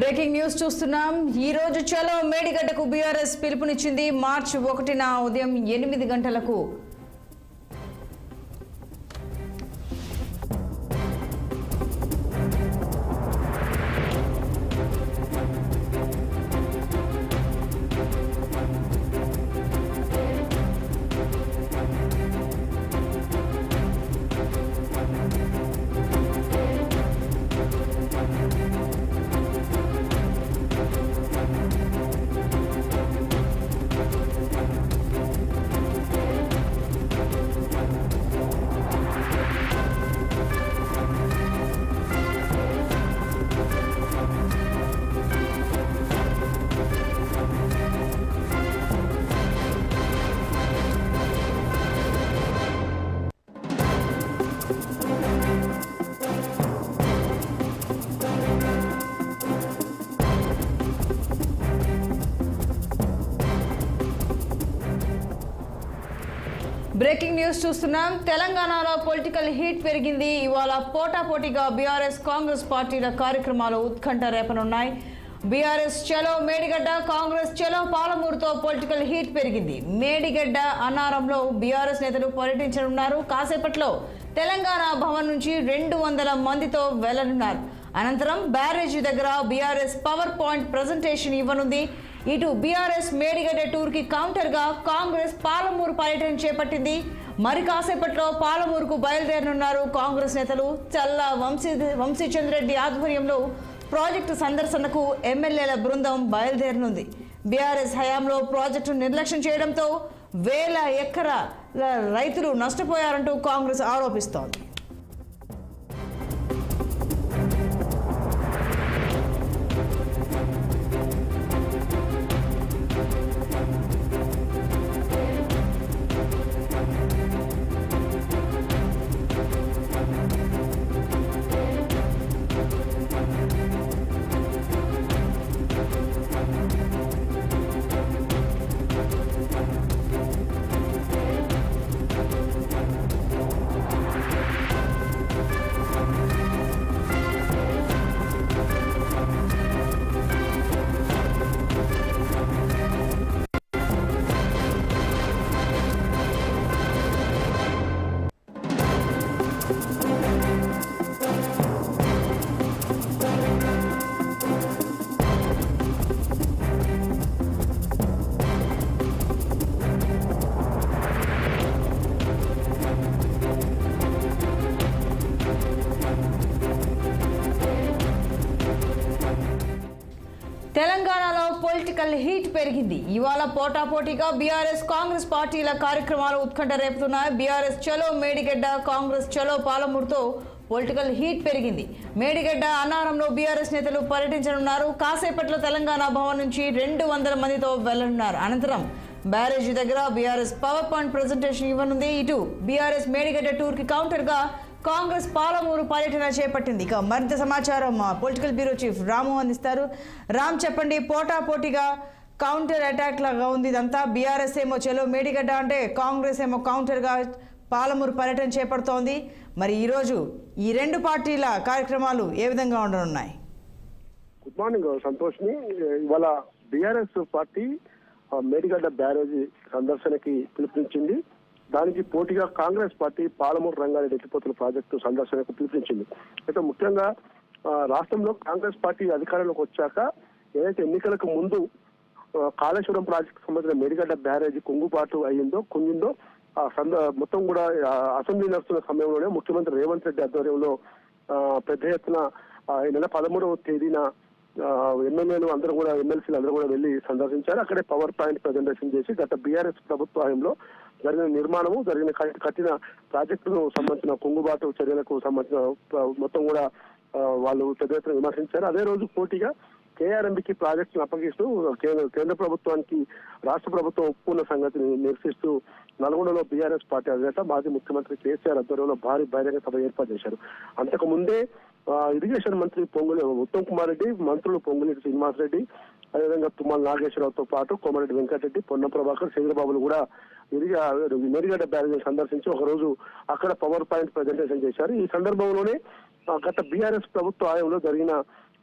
Breaking news చూస్తున్నాం. ఈ రోజు చలో మేడిగడ్డకు బీఆర్ఎస్ పిలుపునిచ్చింది. మార్చి 1న ఉదయం 8 గంటలకు బ్రేకింగ్ న్యూస్ చూస్తున్నాం. తెలంగాణలో పొలిటికల్ హీట్ పెరిగింది. ఇవాళ పోటాపోటీగా బీఆర్ఎస్ కాంగ్రెస్ పార్టీల కార్యక్రమాలు ఉత్కంఠ రేపనున్నాయి. బీఆర్ఎస్ చలో మేడిగడ్డ, కాంగ్రెస్ చలో పాలమూరుతో పొలిటికల్ హీట్ పెరిగింది. మేడిగడ్డ అన్నారంలో బీఆర్ఎస్ నేతలు పర్యటించనున్నారు. కాసేపట్లో తెలంగాణ భవన్ నుంచి 200 మందితో వెళ్లనున్నారు. అనంతరం బ్యారేజీ దగ్గర బీఆర్ఎస్ పవర్ పాయింట్ ప్రజెంటేషన్ ఇవ్వనుంది. ఇటు బీఆర్ఎస్ మేడిగడ్డ టూర్ కి కౌంటర్ గా కాంగ్రెస్ పాలమూరు పర్యటన చేపట్టింది. మరి కాసేపట్లో పాలమూరుకు బయలుదేరనున్నారు కాంగ్రెస్ నేతలు. చల్ల వంశీచంద్రెడ్డి ఆధ్వర్యంలో ప్రాజెక్టు సందర్శనకు ఎమ్మెల్యేల బృందం బయలుదేరనుంది. బీఆర్ఎస్ హయాంలో ప్రాజెక్టు నిర్లక్ష్యం చేయడంతో వేల ఎకరాల రైతులు నష్టపోయారంటూ కాంగ్రెస్ ఆరోపిస్తోంది. తెలంగాణలో పొలిటికల్ హీట్ పెరిగింది. ఇవాళ పోటాపోటీగా బీఆర్ఎస్ కాంగ్రెస్ పార్టీల కార్యక్రమాలు ఉత్కంఠ రేపుతున్నాయి. బీఆర్ఎస్ చలో మేడిగడ్డ, కాంగ్రెస్ చలో పాలమూరుతో పొలిటికల్ హీట్ పెరిగింది. మేడిగడ్డ అన్నారంలో బీఆర్ఎస్ నేతలు పర్యటించనున్నారు. కాసేపట్లో తెలంగాణ భవన్ నుంచి 200 మందితో వెళ్లనున్నారు. అనంతరం బ్యారేజీ దగ్గర బీఆర్ఎస్ పవర్ పాయింట్ ప్రజెంటేషన్ ఇవ్వనుంది. ఇటు బీఆర్ఎస్ మేడిగడ్డ టూర్ కి కౌంటర్ గా కాంగ్రెస్ పాలమూరు పర్యటన చేపట్టింది. ఇక మరింత సమాచారం మా పొలిటికల్ బ్యూరో చీఫ్ రాము అందిస్తారు. రామ్, చెప్పండి. పోటాపోటీగా కౌంటర్ అటాక్ లాగా ఉంది ఇదంతా. బీఆర్ఎస్ ఏమో చలో మేడిగడ్డ అంటే, కాంగ్రెస్ ఏమో కౌంటర్గా పాలమూరు పర్యటన చేపడుతోంది. మరి ఈరోజు ఈ రెండు పార్టీల కార్యక్రమాలు ఏ విధంగా ఉండనున్నాయి? గుడ్ మార్నింగ్ సంతోష్ని. ఇవాళ బీఆర్ఎస్ పార్టీ మేడిగడ్డ బ్యారేజీ సందర్శనకి పిలుపునిచ్చింది. దానికి పోటీగా కాంగ్రెస్ పార్టీ పాలమూరు రంగారెడ్డి ఎత్తిపోతల ప్రాజెక్టు సందర్శనకు పిలుపునిచ్చింది. అయితే ముఖ్యంగా రాష్ట్రంలో కాంగ్రెస్ పార్టీ అధికారంలోకి వచ్చాక ఏదైతే ఎన్నికలకు ముందు కాళేశ్వరం ప్రాజెక్టు సంబంధించిన మేడిగడ్డ బ్యారేజీ కుంగిందో మొత్తం కూడా అసెంబ్లీ నడుస్తున్న సమయంలోనే ముఖ్యమంత్రి రేవంత్ రెడ్డి ఆధ్వర్యంలో పెద్ద ఎత్తున ఈ నెల 13వ తేదీన ఎమ్మెల్యేలు అందరూ కూడా ఎమ్మెల్సీలు అందరూ కూడా వెళ్లి సందర్శించారు. అక్కడే పవర్ పాయింట్ ప్రజెంటేషన్ చేసి గత బీఆర్ఎస్ ప్రభుత్వ హయాంలో జరిగిన నిర్మాణము, జరిగిన కట్టిన ప్రాజెక్టును సంబంధించిన కుంగుబాటు చర్యలకు సంబంధించిన మొత్తం కూడా వాళ్ళు పెద్ద ఎత్తున విమర్శించారు. అదే రోజు పోటీగా కేఆర్ఎంబీకి ప్రాజెక్టును అప్పగిస్తూ కేంద్ర ప్రభుత్వానికి రాష్ట్ర ప్రభుత్వం ఒప్పుకున్న సంగతిని నిరసిస్తూ నల్గొండలో బీఆర్ఎస్ పార్టీ అధినేత మాజీ ముఖ్యమంత్రి కేసీఆర్ ఆధ్వర్యంలో భారీ బహిరంగ సభ ఏర్పాటు చేశారు. అంతకు ముందే ఇరిగేషన్ మంత్రి ఉత్తమ్ కుమార్ రెడ్డి, మంత్రులు పొంగులేటి శ్రీనివాసరెడ్డి, అదేవిధంగా తుమ్మల నాగేశ్వరరావుతో పాటు కోమరెడ్డి వెంకటరెడ్డి, పొన్నం ప్రభాకర్, చంద్రబాబులు కూడా మేడిగడ్డ బ్యారేజ్ సందర్శించి ఒక రోజు అక్కడ పవర్ పాయింట్ ప్రజెంటేషన్ చేశారు. ఈ సందర్భంలోనే గత బీఆర్ఎస్ ప్రభుత్వ హయాంలో జరిగిన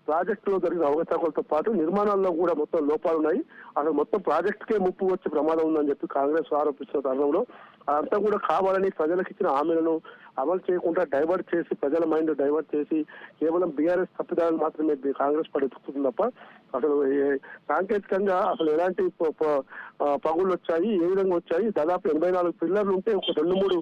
ప్రాజెక్టులో జరిగిన అవకతవకలతో పాటు నిర్మాణాల్లో కూడా మొత్తం లోపాలు ఉన్నాయి. అసలు మొత్తం ప్రాజెక్టుకే ముప్పు వచ్చే ప్రమాదం ఉందని చెప్పి కాంగ్రెస్ ఆరోపిస్తున్న తరుణంలో అదంతా కూడా కావాలని ప్రజలకు ఇచ్చిన హామీలను అమలు చేయకుండా డైవర్ట్ చేసి ప్రజల మైండ్ డైవర్ట్ చేసి కేవలం బీఆర్ఎస్ తప్పిదాలను మాత్రమే కాంగ్రెస్ పార్టీ ఎత్తుకుతుంది తప్ప అసలు సాంకేతికంగా అసలు ఎలాంటి పగుళ్ళు వచ్చాయి, ఏ విధంగా వచ్చాయి, దాదాపు 84 పిల్లర్లు ఉంటే ఒక 2-3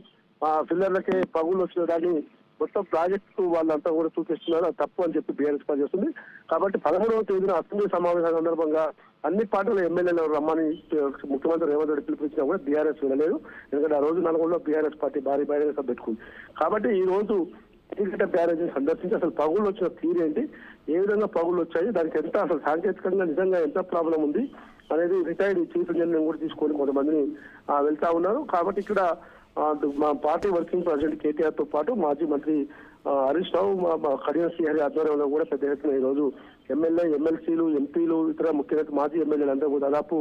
పిల్లర్లకే పగుళ్ళు వచ్చిన దాన్ని మొత్తం ప్రాజెక్టు వాళ్ళంతా కూడా చూపిస్తున్నారు. అది తప్పు అని చెప్పి బీఆర్ఎస్ పార్టీ చేస్తుంది. కాబట్టి 13వ తేదీన అసెంబ్లీ సమావేశం సందర్భంగా అన్ని పార్టీల ఎమ్మెల్యేలు రమ్మని ముఖ్యమంత్రి రేవంత్ రెడ్డి పిలిపించినా కూడా బీఆర్ఎస్ వెళ్ళలేదు. ఎందుకంటే ఆ రోజు నల్గొండలో బీఆర్ఎస్ పార్టీ భారీ బహిరంగ సభ పెట్టుకుంది. కాబట్టి ఈ రోజు మేడిగడ్డ బ్యారేజీని సందర్శించి అసలు పగుళ్ళు వచ్చిన తీరేంటి, ఏ విధంగా పగుళ్ళు వచ్చాయి, దానికి ఎంత అసలు సాంకేతికంగా నిజంగా ఎంత ప్రాబ్లం ఉంది అనేది రిటైర్డ్ చీఫ్ ఇంజనీర్ కూడా తీసుకొని కొంతమందిని వెళ్తా ఉన్నారు. కాబట్టి ఇక్కడ మా పార్టీ వర్కింగ్ ప్రెసిడెంట్ కేటీఆర్ తో పాటు మాజీ మంత్రి హరీష్ రావు, కడియం శ్రీహరి ఆధ్వర్యంలో కూడా పెద్ద ఎత్తున ఈ రోజు ఎమ్మెల్యే, ఎమ్మెల్సీలు, ఎంపీలు, ఇతర ముఖ్యమంత్రి మాజీ ఎమ్మెల్యేలు అందరూ దాదాపు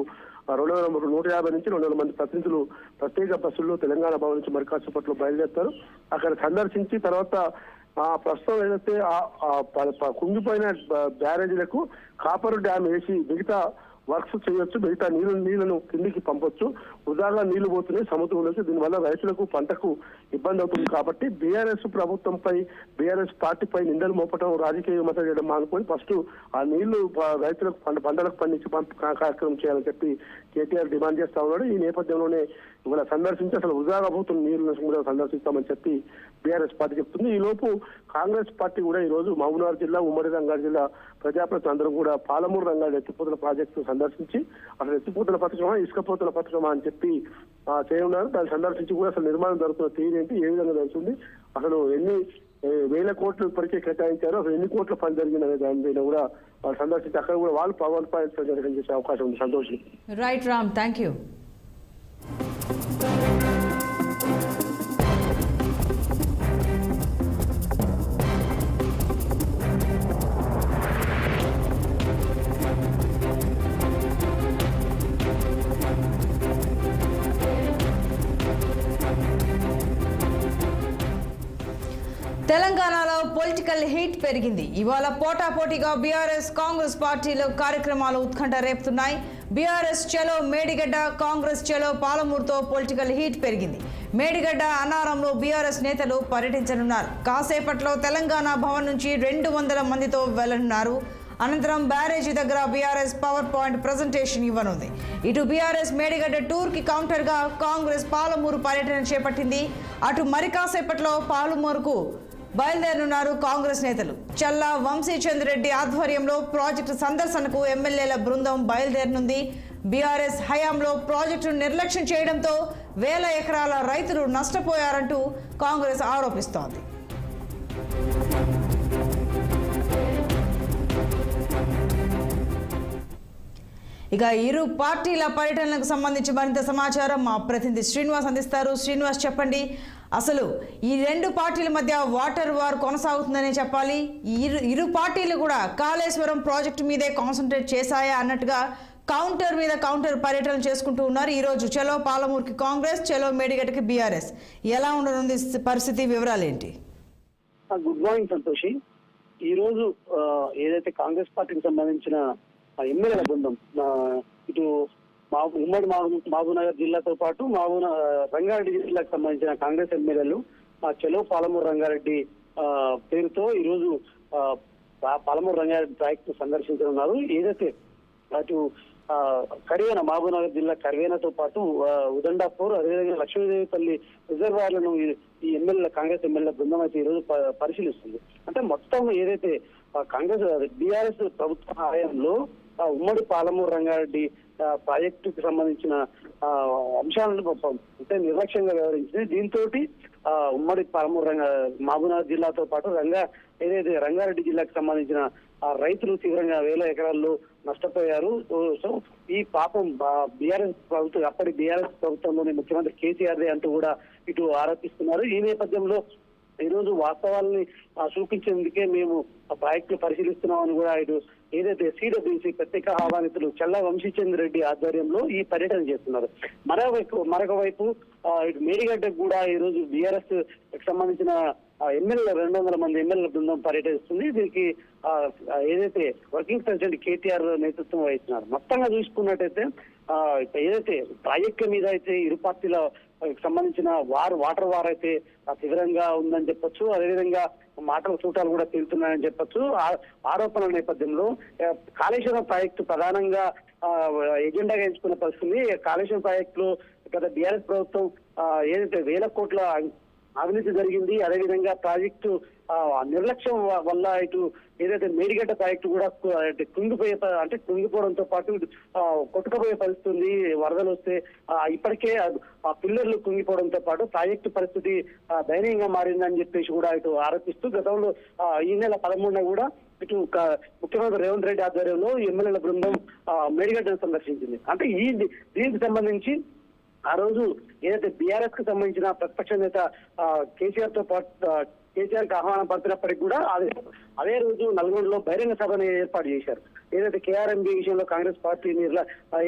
150 నుంచి 200 మంది ప్రతినిధులు ప్రత్యేక బస్సుల్లో తెలంగాణ భవన్ నుంచి మరికాసేపట్లో బయలుదేరుతారు. అక్కడ సందర్శించి తర్వాత ప్రస్తుతం ఏదైతే కుంగిపోయిన బ్యారేజీలకు కాపర్ డ్యామ్ వేసి మిగతా వర్క్స్ చేయొచ్చు, మిగతా నీళ్లను కిందికి పంపొచ్చు. వృధాగా నీళ్లు పోతున్నాయి సముద్రంలోకి. దీనివల్ల రైతులకు పంటకు ఇబ్బంది అవుతుంది. కాబట్టి బీఆర్ఎస్ ప్రభుత్వంపై, బీఆర్ఎస్ పార్టీపై నిందలు మోపటం, రాజకీయ విమర్శ చేయడం మానుకొని ఫస్ట్ ఆ నీళ్లు రైతులకు పంటలకు పండించి కార్యక్రమం చేయాలని చెప్పి కేటీఆర్ డిమాండ్ చేస్తా ఉన్నాడు. ఈ నేపథ్యంలోనే ఇవాళ సందర్శించి అసలు వృధాగా పోతున్న నీళ్లను కూడా సందర్శిస్తామని చెప్పి బీఆర్ఎస్ పార్టీ చెప్తుంది. ఈ లోపు కాంగ్రెస్ పార్టీ కూడా ఈ రోజు మహబూబ్నగర్ జిల్లా, ఉమ్మడి రంగారెడ్డి జిల్లా ప్రజాప్రతినిధులు అందరూ కూడా పాలమూరు రంగారెడ్డి ఎత్తిపోతల ప్రాజెక్టు సందర్శించి అసలు ఎత్తిపోతల పథకమా, ఇసుకపోతల పథకమా అని చెప్పి చేయనున్నారు. దాన్ని సందర్శించి కూడా అసలు నిర్మాణం జరుగుతున్న తీరేంటి, ఏ విధంగా జరుగుతుంది, అసలు ఎన్ని వేల కోట్లు ఇప్పటికే కేటాయించారు, అసలు ఎన్ని కోట్ల పని జరిగిందనే దాని మీద కూడా వాళ్ళు సందర్శించి అక్కడ కూడా వాళ్ళు పవర్ పాయింట్ ప్రజెంటేషన్ చేసే అవకాశం ఉంది. సంతోషం. Right Ram, thank you. తెలంగాణలో పొలిటికల్ హీట్ పెరిగింది. ఇవాళ పోటాపోటీగా బీఆర్ఎస్, కాంగ్రెస్ పార్టీలు కార్యక్రమాలు ఉత్కంఠ రేపుతున్నాయి. బీఆర్ఎస్ చలో మేడిగడ్డ, కాంగ్రెస్ చలో పాలమూరుతో పొలిటికల్ హీట్ పెరిగింది. మేడిగడ్డ అన్నారంలో బీఆర్ఎస్ నేతలు పర్యటించనున్నారు. కాసేపట్లో తెలంగాణ భవన్ నుంచి 200 మందితో వెళ్లనున్నారు. అనంతరం బ్యారేజీ దగ్గర బీఆర్ఎస్ పవర్ పాయింట్ ప్రజెంటేషన్ ఇవ్వనుంది. ఇటు బీఆర్ఎస్ మేడిగడ్డ టూర్ కి కౌంటర్ గా కాంగ్రెస్ పాలమూరు పర్యటన చేపట్టింది. అటు మరి కాసేపట్లో పాలమూరుకు బయలుదేరనున్నారు కాంగ్రెస్ నేతలు. చల్లా వంశీచంద్ర రెడ్డి ఆధ్వర్యంలో ప్రాజెక్టు సందర్శనకు ఎమ్మెల్యేల బృందం బయలుదేరనుంది. బీఆర్ఎస్ హయాంలో ప్రాజెక్టును నిర్లక్ష్యం చేయడంతో వేల ఎకరాల రైతులు నష్టపోయారంటూ కాంగ్రెస్ ఆరోపిస్తోంది. ఇక ఇరు పార్టీల పర్యటనలకు సంబంధించి మరింత సమాచారం మా ప్రతినిధి శ్రీనివాస్ అందిస్తారు. శ్రీనివాస్, చెప్పండి, అసలు ఈ రెండు పార్టీల మధ్య వాటర్ వార్ కొనసాగుతుందనే చెప్పాలి. ఇరు పార్టీలు కూడా కాళేశ్వరం ప్రాజెక్టు మీదే కాన్సన్ట్రేట్ చేశాయా అన్నట్టుగా కౌంటర్ మీద కౌంటర్ పర్యటన చేసుకుంటూ ఉన్నారు. ఈరోజు చలో పాలమూరుకి కాంగ్రెస్, చలో మేడిగడ్డకి బీఆర్ఎస్. ఎలా ఉండనుంది పరిస్థితి, వివరాలు ఏంటి? Good morning Santoshi. ఈ రోజు ఏదైతే కాంగ్రెస్ పార్టీకి సంబంధించిన ఎమ్మెల్యేల బృందం ఇటు ఉమ్మడి మహబూబ్నగర్ జిల్లాతో పాటు రంగారెడ్డి జిల్లాకు సంబంధించిన కాంగ్రెస్ ఎమ్మెల్యేలు చలో పాలమూరు రంగారెడ్డి పేరుతో ఈ రోజు పాలమూరు రంగారెడ్డి ప్రాజెక్టు సందర్శించనున్నారు. ఏదైతే అటు కరివేన, మహబూబ్నగర్ జిల్లా కరివేనతో పాటు ఉదండాపూర్, అదేవిధంగా లక్ష్మీదేవిపల్లి రిజర్వాయర్లను ఈ ఎమ్మెల్యేల కాంగ్రెస్ ఎమ్మెల్యేల బృందం అయితే ఈ రోజు పరిశీలిస్తుంది. అంటే మొత్తం ఏదైతే కాంగ్రెస్ బీఆర్ఎస్ ప్రభుత్వ హయాంలో ఉమ్మడి పాలమూరు రంగారెడ్డి ప్రాజెక్టుకు సంబంధించిన అంశాలను అంటే నిర్లక్ష్యంగా వ్యవహరించింది. దీంతో ఉమ్మడి పాలమూరు మహబూబ్నగర్ జిల్లాతో పాటు ఏదైతే రంగారెడ్డి జిల్లాకు సంబంధించిన రైతులు తీవ్రంగా వేల ఎకరాల్లో నష్టపోయారు. సో ఈ పాపం బీఆర్ఎస్ ప్రభుత్వం, అప్పటి బీఆర్ఎస్ ప్రభుత్వంలోని ముఖ్యమంత్రి కేసీఆర్దే అంటూ కూడా ఇటు ఆరోపిస్తున్నారు. ఈ నేపథ్యంలో ఈ రోజు వాస్తవాలని చూపించేందుకే మేము ఆ ప్రాజెక్టులు పరిశీలిస్తున్నామని కూడా ఇటు ఏదైతే సిడబ్ల్యూసి ప్రత్యేక ఆహ్వానితులు చల్లా వంశీచంద్ర రెడ్డి ఆధ్వర్యంలో ఈ పర్యటన చేస్తున్నారు. మరొక వైపు మేడిగడ్డ కూడా ఈ రోజు బీఆర్ఎస్ సంబంధించిన ఎమ్మెల్యే 200 మంది ఎమ్మెల్యేల బృందం పర్యటిస్తుంది. దీనికి ఏదైతే వర్కింగ్ ప్రెసిడెంట్ కేటీఆర్ నేతృత్వం వహిస్తున్నారు. మొత్తంగా చూసుకున్నట్టయితే ఏదైతే ప్రాజెక్టు మీద అయితే ఇరు పార్టీల సంబంధించిన వాటర్ వార్ అయితే తీవ్రంగా ఉందని చెప్పొచ్చు. అదేవిధంగా మాటల చూటాలు కూడా తేలుతున్నాయని చెప్పొచ్చు. ఆరోపణల నేపథ్యంలో కాళేశ్వరం ప్రాజెక్టు ప్రధానంగా ఎజెండాగా ఎంచుకున్న పరిస్థితి. కాళేశ్వరం ప్రాజెక్టులో గత బీఆర్ఎస్ ప్రభుత్వం ఏదైతే 1000 కోట్ల అవినీతి జరిగింది. అదేవిధంగా ప్రాజెక్టు నిర్లక్ష్యం వల్ల ఇటు ఏదైతే మేడిగడ్డ ప్రాజెక్టు కూడా కుంగిపోవడంతో పాటు కొట్టుకుపోయే పరిస్థితి ఉంది. వరదలు వస్తే ఇప్పటికే పిల్లర్లు కుంగిపోవడంతో పాటు ప్రాజెక్టు పరిస్థితి దయనీయంగా మారిందని చెప్పేసి కూడా ఇటు ఆరోపిస్తూ గతంలో ఈ నెల 13న కూడా ఇటు ముఖ్యమంత్రి రేవంత్ రెడ్డి ఆధ్వర్యంలో ఎమ్మెల్యేల బృందం మేడిగడ్డను సందర్శించింది. అంటే దీనికి సంబంధించి ఆ రోజు ఏదైతే బీఆర్ఎస్ కు సంబంధించిన ప్రతిపక్ష నేత కేసీఆర్ కి ఆహ్వానం పంపినప్పటికీ కూడా అదే రోజు నల్గొండలో బహిరంగ సభను ఏర్పాటు చేశారు. ఏదైతే కేఆర్ఎంబీ విషయంలో కాంగ్రెస్ పార్టీ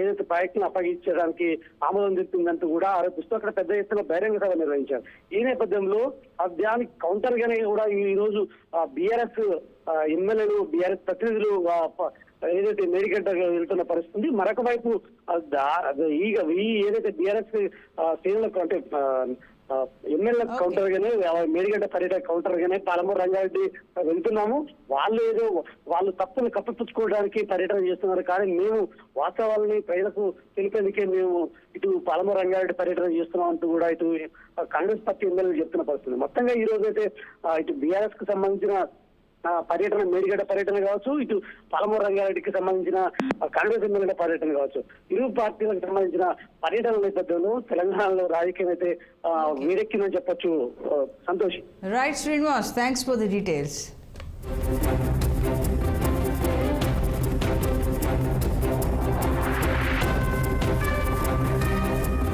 ఏదైతే ప్రాజెక్టును అప్పగించడానికి ఆమోదం తెలిపిందంటూ కూడా ఆరోపిస్తూ అక్కడ పెద్ద ఎత్తున బహిరంగ సభ నిర్వహించారు. ఈ నేపథ్యంలో దానికి కౌంటర్ గానే కూడా ఈ రోజు బీఆర్ఎస్ ఎమ్మెల్యేలు బీఆర్ఎస్ ప్రతినిధులు ఏదైతే మేడిగడ్డ వెళ్తున్న పరిస్థితి. మరొక వైపు ఏదైతే బీఆర్ఎస్ శ్రేణులకు అంటే ఎమ్మెల్యే కౌంటర్ గానే మేడిగడ్డ పర్యటన కౌంటర్ గానే పాలమూరు రంగారెడ్డి వెళ్తున్నాము. వాళ్ళు తప్పులు కప్పిపుచ్చుకోవడానికి పర్యటన చేస్తున్నారు. కానీ మేము వాస్తవాలని ప్రజలకు తెలిపేందుకే మేము ఇటు పాలమూరు రంగారెడ్డి పర్యటన చేస్తున్నాం అంటూ కూడా ఇటు కాంగ్రెస్ పార్టీ ఎమ్మెల్యేలు చెప్తున్న పరిస్థితి. మొత్తంగా ఈ రోజు అయితే ఇటు బీఆర్ఎస్ కు సంబంధించిన పర్యటన మేడిగడ్డ పర్యటన కావచ్చు, ఇటు పాలమూరు రంగారెడ్డికి సంబంధించిన కాంగ్రెస్ ఎమ్మెల్యేల పర్యటన కావచ్చు, ఇరు పార్టీలకు సంబంధించిన పర్యటన నేపథ్యంలో తెలంగాణలో రాజకీయం అయితే వేడెక్కిందని చెప్పొచ్చు. Santosh. Right Srinivas, thanks for the details.